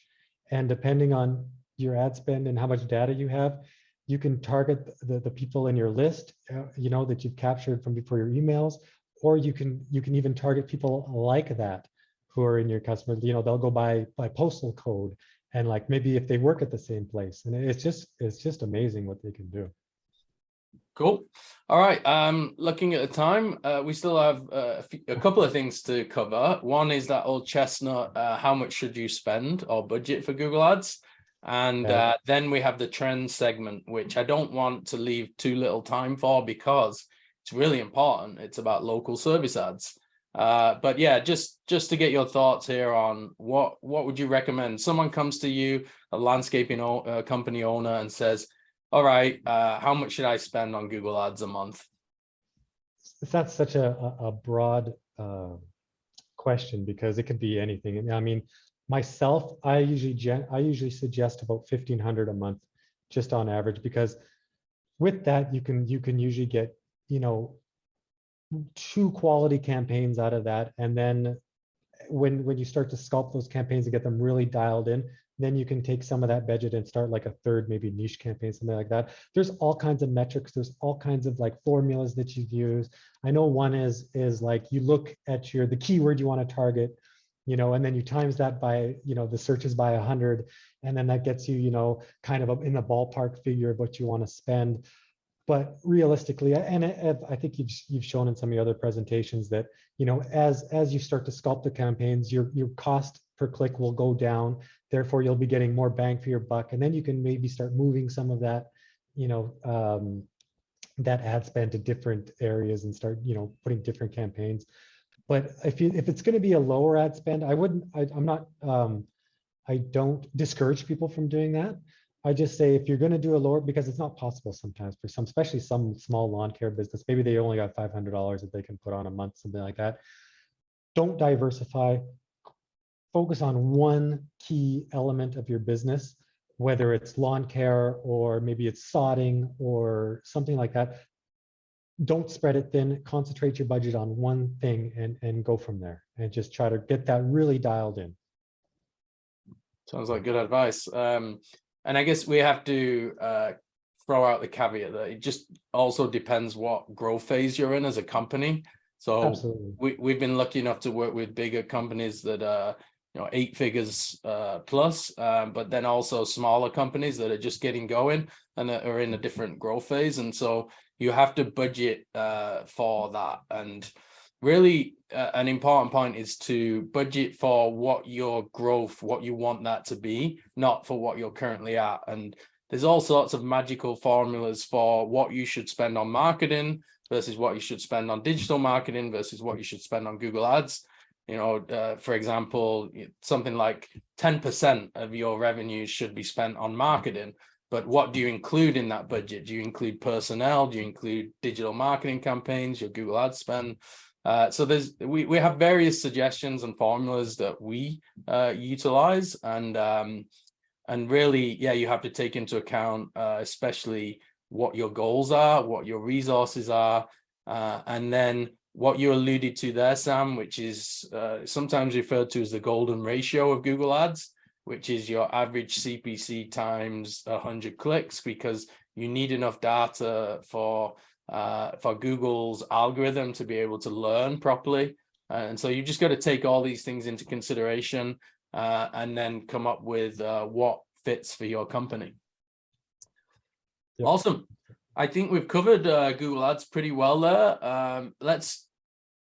And depending on your ad spend and how much data you have, you can target the people in your list, you know, that you've captured from before your emails, or you can even target people like that who are in your customer. You know, they'll go by postal code, and like maybe if they work at the same place. And it's just amazing what they can do. Cool. All right. Looking at the time, we still have a couple of things to cover. One is that old chestnut, how much should you spend or budget for Google Ads? And then we have the trend segment, which I don't want to leave too little time for, because it's really important. It's about local service ads. But yeah, just to get your thoughts here on what would you recommend? Someone comes to you, a landscaping company owner, and says, all right, how much should I spend on Google Ads a month? That's such a broad question, because it could be anything. I mean, myself, I usually suggest about 1,500 a month, just on average, because with that you can usually get, you know, 2 quality campaigns out of that. And then when you start to sculpt those campaigns and get them really dialed in, then you can take some of that budget and start like a third, maybe niche campaign, something like that. There's all kinds of metrics. There's all kinds of like formulas that you use. I know one is like you look at the keyword you want to target, you know, and then you times that by, you know, the searches by 100, and then that gets you, you know, kind of in the ballpark figure of what you want to spend. But realistically, and I think you've shown in some of your other presentations that, you know, as you start to sculpt the campaigns, your cost per click will go down. Therefore, you'll be getting more bang for your buck, and then you can maybe start moving some of that, you know, that ad spend to different areas and start, you know, putting different campaigns. But if it's going to be a lower ad spend, I'm not I don't discourage people from doing that. I just say, if you're going to do a lower, because it's not possible sometimes for some, especially some small lawn care business, maybe they only got $500 that they can put on a month, something like that. Don't diversify. Focus on one key element of your business, whether it's lawn care or maybe it's sodding or something like that. Don't spread it thin. Concentrate your budget on one thing and go from there, and just try to get that really dialed in. Sounds like good advice. And I guess we have to throw out the caveat that it just also depends what growth phase you're in as a company. So absolutely, we've been lucky enough to work with bigger companies that are, you know, 8 figures plus, but then also smaller companies that are just getting going and are in a different growth phase. And so you have to budget for that. And really, an important point is to budget for what your growth, what you want that to be, not for what you're currently at. And there's all sorts of magical formulas for what you should spend on marketing versus what you should spend on digital marketing versus what you should spend on Google Ads. You know, for example, something like 10% of your revenues should be spent on marketing. But what do you include in that budget? Do you include personnel? Do you include digital marketing campaigns, your Google Ads spend? So we have various suggestions and formulas that we utilize, and really, yeah, you have to take into account especially what your goals are, what your resources are, and then what you alluded to there, Sam, which is sometimes referred to as the golden ratio of Google Ads, which is your average CPC times 100 clicks, because you need enough data for Google's algorithm to be able to learn properly. And so you just got to take all these things into consideration and then come up with what fits for your company. Yep. Awesome. I think we've covered Google Ads pretty well there. Let's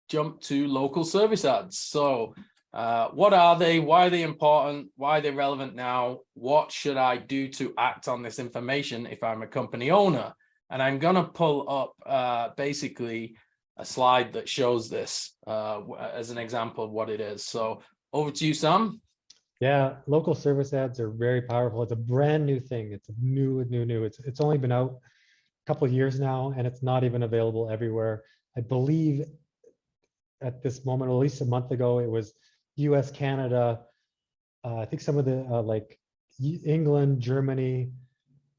jump to local service ads. So what are they? Why are they important? Why are they relevant now? What should I do to act on this information if I'm a company owner? And I'm going to pull up basically a slide that shows this as an example of what it is. So over to you, Sam. Yeah, local service ads are very powerful. It's a brand new thing. It's new. It's only been out a couple of years now, and it's not even available everywhere. I believe at this moment, at least a month ago, it was US, Canada, I think some of the like England, Germany,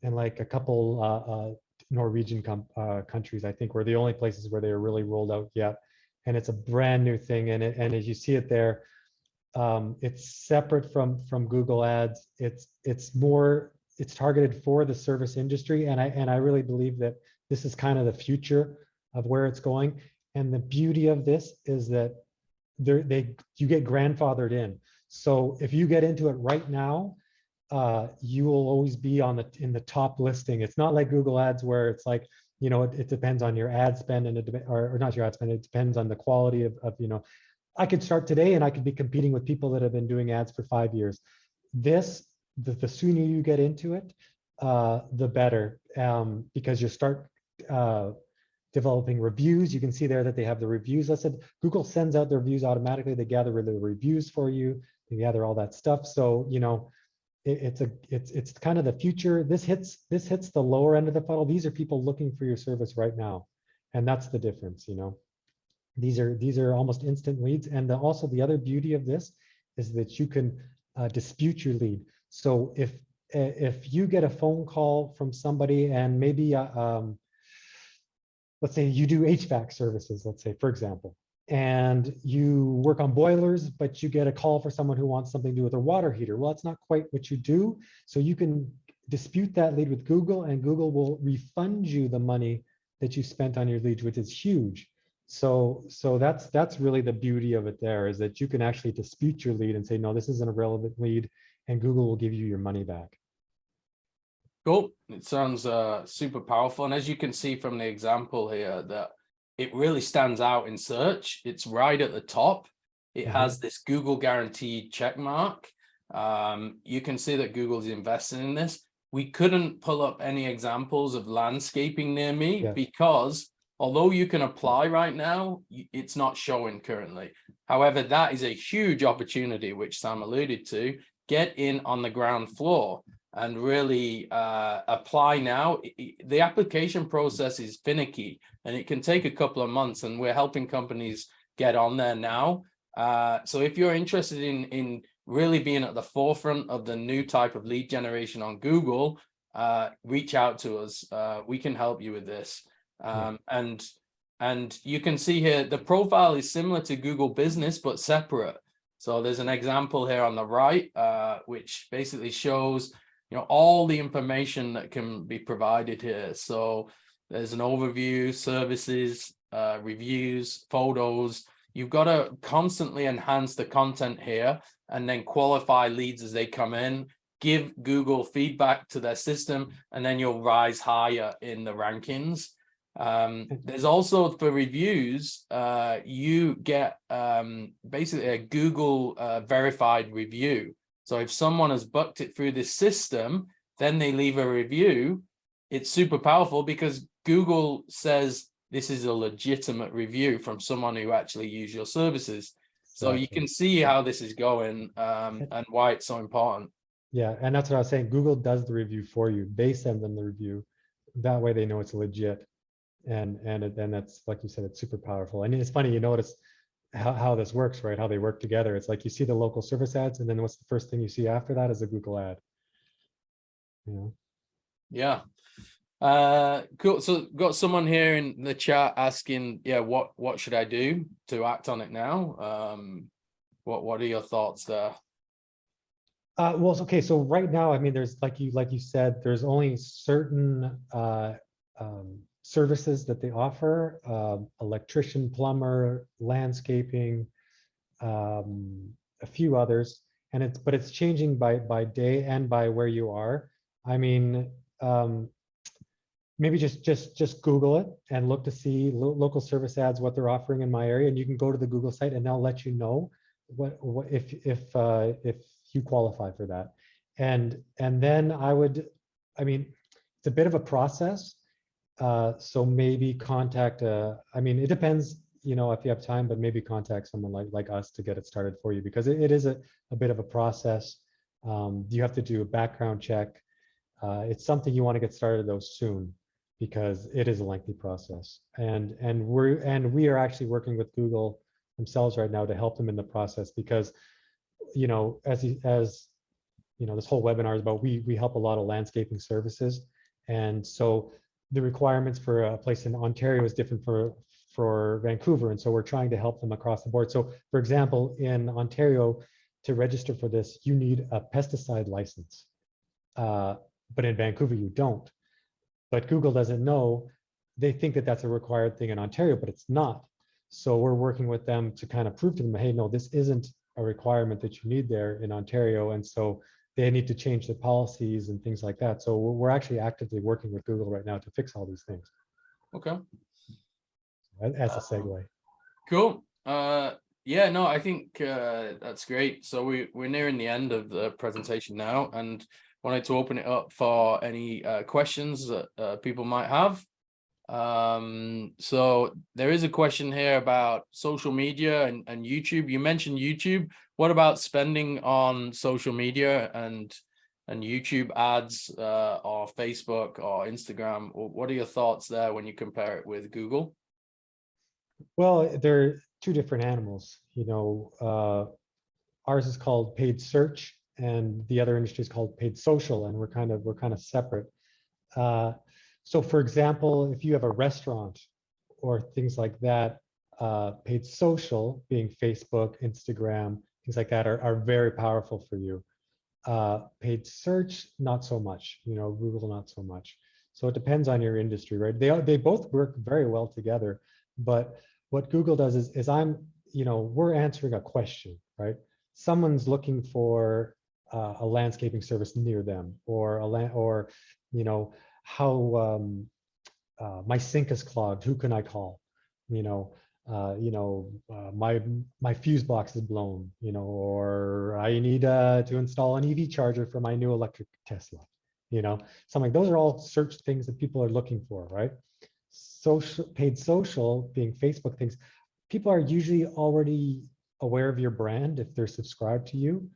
and like a couple Norwegian countries, I think, were the only places where they were really rolled out yet. And it's a brand new thing. And as you see it there, it's separate from Google Ads. It's targeted for the service industry. And I really believe that this is kind of the future of where it's going. And the beauty of this is that you get grandfathered in. So if you get into it right now, you will always be in the top listing. It's not like Google Ads where it's like, you know, it depends on your ad spend or not your ad spend. It depends on the quality of, you know, I could start today and I could be competing with people that have been doing ads for 5 years. The sooner you get into it, the better, because you start developing reviews. You can see there that they have the reviews listed. Google sends out the reviews automatically. They gather the reviews for you. They gather all that stuff. So, you know, it's kind of the future. This hits the lower end of the funnel. These are people looking for your service right now. And that's the difference, you know. These are almost instant leads. And also the other beauty of this is that you can dispute your lead. So if you get a phone call from somebody and maybe let's say you do HVAC services, let's say, for example, and you work on boilers, but you get a call for someone who wants something to do with a water heater. Well, it's not quite what you do. So you can dispute that lead with Google, and Google will refund you the money that you spent on your lead, which is huge. So that's really the beauty of it there, is that you can actually dispute your lead and say, no, this isn't a relevant lead, and Google will give you your money back. Cool. It sounds super powerful. And as you can see from the example here, that it really stands out in search. It's right at the top. It has this Google guaranteed check mark. You can see that Google's investing in this. We couldn't pull up any examples of landscaping near me because although you can apply right now, it's not showing currently. However, that is a huge opportunity, which Sam alluded to. Get in on the ground floor and really apply now. The application process is finicky and it can take a couple of months, and we're helping companies get on there now. So if you're interested in really being at the forefront of the new type of lead generation on Google, reach out to us. We can help you with this. And you can see here, the profile is similar to Google Business, but separate. So there's an example here on the right, which basically shows, you know, all the information that can be provided here. So there's an overview, services, reviews, photos. You've got to constantly enhance the content here and then qualify leads as they come in, give Google feedback to their system, and then you'll rise higher in the rankings. There's also, for reviews, you get basically a Google verified review. So if someone has booked it through this system, then they leave a review. It's super powerful because Google says this is a legitimate review from someone who actually used your services. So you can see how this is going and why it's so important. Yeah, and that's what I was saying. Google does the review for you. They send them the review. That way they know it's legit. And that's, like you said, it's super powerful. And it's funny, you notice how this works, right? How they work together. It's like you see the local service ads, and then what's the first thing you see after that is a Google ad. You know? Yeah. Cool. So got someone here in the chat asking, yeah, what should I do to act on it now? What are your thoughts there? Well, okay. So right now, I mean, there's like you said, there's only certain services that they offer: electrician, plumber, landscaping, a few others, and but it's changing by day and by where you are. I mean, maybe just Google it and look to see local service ads, what they're offering in my area, and you can go to the Google site and they'll let you know what if you qualify for that. And then I mean, it's a bit of a process. So maybe contact, I mean, it depends, you know, if you have time, but maybe contact someone like us to get it started for you, because it is a bit of a process. You have to do a background check. It's something you want to get started though soon, because it is a lengthy process. And we are actually working with Google themselves right now to help them in the process, because, you know, as you know, this whole webinar is about, we help a lot of landscaping services. And so the requirements for a place in Ontario is different for Vancouver. And so we're trying to help them across the board. So for example, in Ontario, to register for this, you need a pesticide license. But in Vancouver, you don't. But Google doesn't know. They think that that's a required thing in Ontario, but it's not. So we're working with them to kind of prove to them, hey, no, this isn't a requirement that you need there in Ontario. And so they need to change the policies and things like that. So we're actually actively working with Google right now to fix all these things. Okay. As a segue. Cool. Yeah, no, I think that's great. So we're nearing the end of the presentation now, and wanted to open it up for any questions that people might have. So there is a question here about social media and YouTube. You mentioned YouTube. What about spending on social media and YouTube ads, or Facebook or Instagram? What are your thoughts there when you compare it with Google? Well, they're two different animals. Ours is called paid search, and the other industry is called paid social, and we're kind of separate. Uh, so, for example, if you have a restaurant or things like that, paid social, being Facebook, Instagram, things like that, are very powerful for you. Paid search, not so much. Google, not so much. So it depends on your industry, right? They both work very well together, but what Google does is we're answering a question, right? Someone's looking for a landscaping service near them, or you know how my sink is clogged. Who can I call? My fuse box is blown. Or I need to install an EV charger for my new electric Tesla. Something. Those are all search things that people are looking for, right? Paid social, being Facebook things, people are usually already aware of your brand if they're subscribed to you.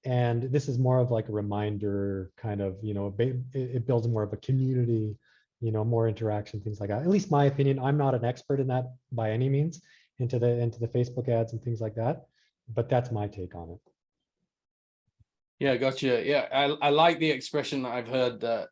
And this is more of like a reminder kind of, it builds more of a community, more interaction, things like that. At least my opinion. I'm not an expert in that by any means, into the Facebook ads and things like that, but that's my take on it. Yeah, gotcha. Yeah, I like the expression that I've heard that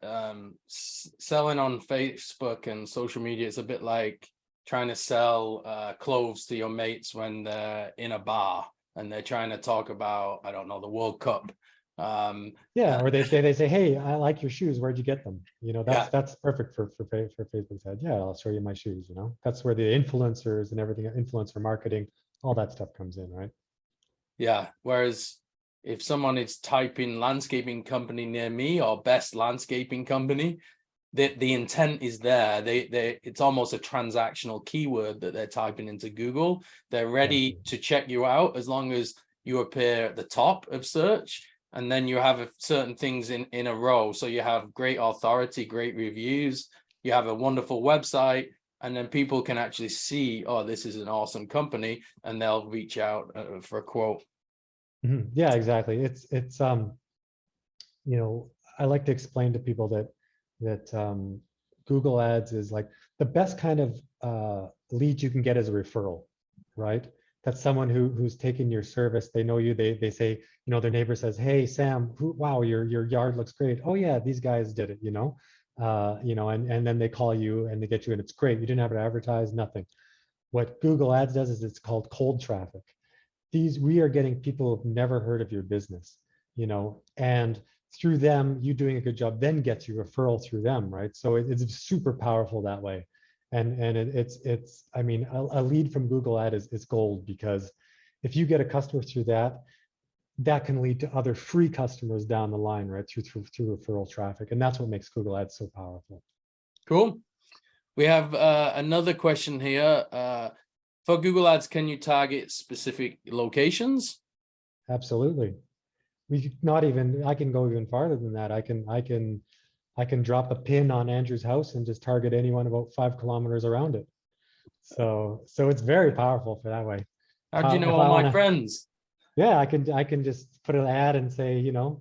selling on Facebook and social media is a bit like trying to sell clothes to your mates when they're in a bar and they're trying to talk about, I don't know, the World Cup. Yeah, or they say, hey, I like your shoes. Where'd you get them? Yeah. That's perfect for Facebook's ad. Yeah, I'll show you my shoes. That's where the influencers and everything, influencer marketing, all that stuff comes in, right? Yeah. Whereas if someone is typing landscaping company near me or best landscaping company, the intent is there. It's almost a transactional keyword that they're typing into Google. They're ready to check you out as long as you appear at the top of search, and then you have certain things in a row. So you have great authority, great reviews, you have a wonderful website, and then people can actually see, oh, this is an awesome company, and they'll reach out for a quote. Mm-hmm. Yeah, exactly. It's I like to explain to people that Google Ads is like the best kind of lead you can get as a referral, right? That's someone who's taken your service. They know you. They say, their neighbor says, "Hey, Sam, wow, your yard looks great. Oh yeah, these guys did it. And then they call you and they get you, and it's great. You didn't have to advertise, nothing. What Google Ads does is it's called cold traffic. We are getting people who've never heard of your business, and through them, you doing a good job then gets you referral through them, right? So it's super powerful that way. And it's I mean, a lead from Google Ad is gold, because if you get a customer through that, that can lead to other free customers down the line, right? Through referral traffic. And that's what makes Google Ads so powerful. Cool. We have another question here. For Google Ads, can you target specific locations? Absolutely. I can go even farther than that. I can drop a pin on Andrew's house and just target anyone about 5 kilometers around it. So it's very powerful for that way. How do you know all my friends? Yeah, I can just put an ad and say, I don't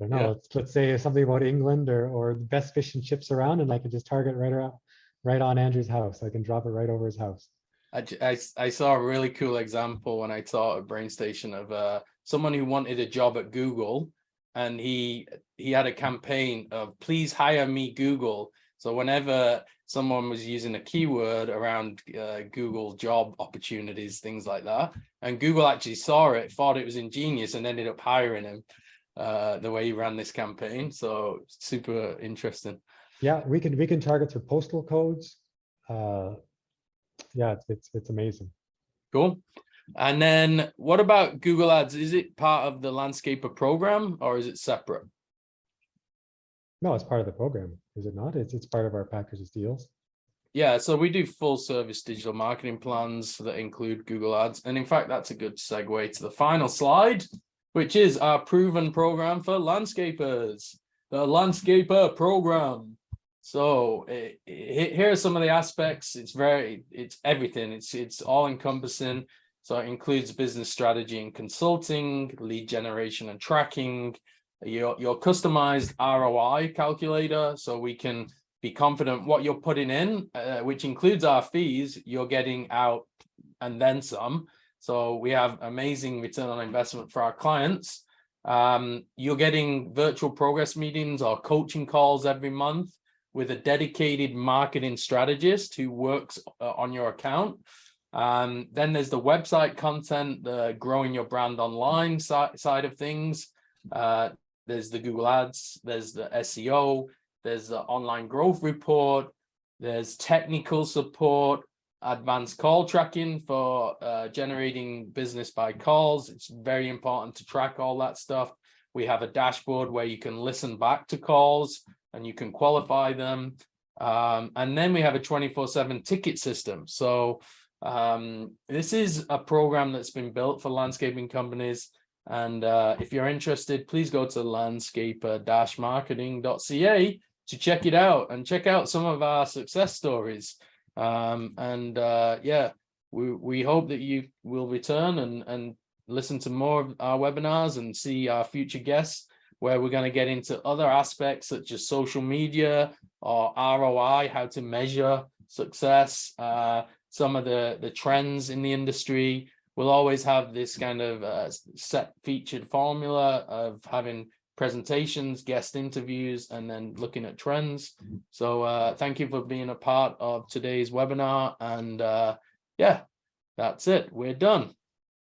know, let's say something about England or the best fish and chips around, and I can just target right on Andrew's house. I can drop it right over his house. I saw a really cool example when I taught at BrainStation of someone who wanted a job at Google, and he had a campaign of please hire me Google. So whenever someone was using a keyword around Google job opportunities, things like that, and Google actually saw it, thought it was ingenious, and ended up hiring him the way he ran this campaign. So super interesting. Yeah, we can target through postal codes. Yeah, it's amazing. Cool. And then what about Google Ads? Is it part of the Landscaper program or is it separate? No, it's part of the program, is it not? It's part of our packages deals. Yeah, so we do full service digital marketing plans that include Google Ads. And in fact, that's a good segue to the final slide, which is our proven program for landscapers, the Landscaper program. So here are some of the aspects. It's everything. It's all encompassing. So it includes business strategy and consulting, lead generation and tracking, your customized ROI calculator, so we can be confident what you're putting in, which includes our fees, you're getting out and then some. So we have amazing return on investment for our clients. You're getting virtual progress meetings or coaching calls every month with a dedicated marketing strategist who works on your account. Then there's the website content, the growing your brand online side of things. There's the Google Ads, there's the SEO, there's the online growth report, there's technical support, advanced call tracking for generating business by calls. It's very important to track all that stuff. We have a dashboard where you can listen back to calls and you can qualify them. And then we have a 24/7 ticket system. So this is a program that's been built for landscaping companies. And if you're interested, please go to landscaper-marketing.ca to check it out and check out some of our success stories. Yeah, we hope that you will return and listen to more of our webinars and see our future guests, where we're going to get into other aspects such as social media or ROI, how to measure success, some of the trends in the industry. We'll always have this kind of set featured formula of having presentations, guest interviews, and then looking at trends. So thank you for being a part of today's webinar. And yeah, that's it. We're done.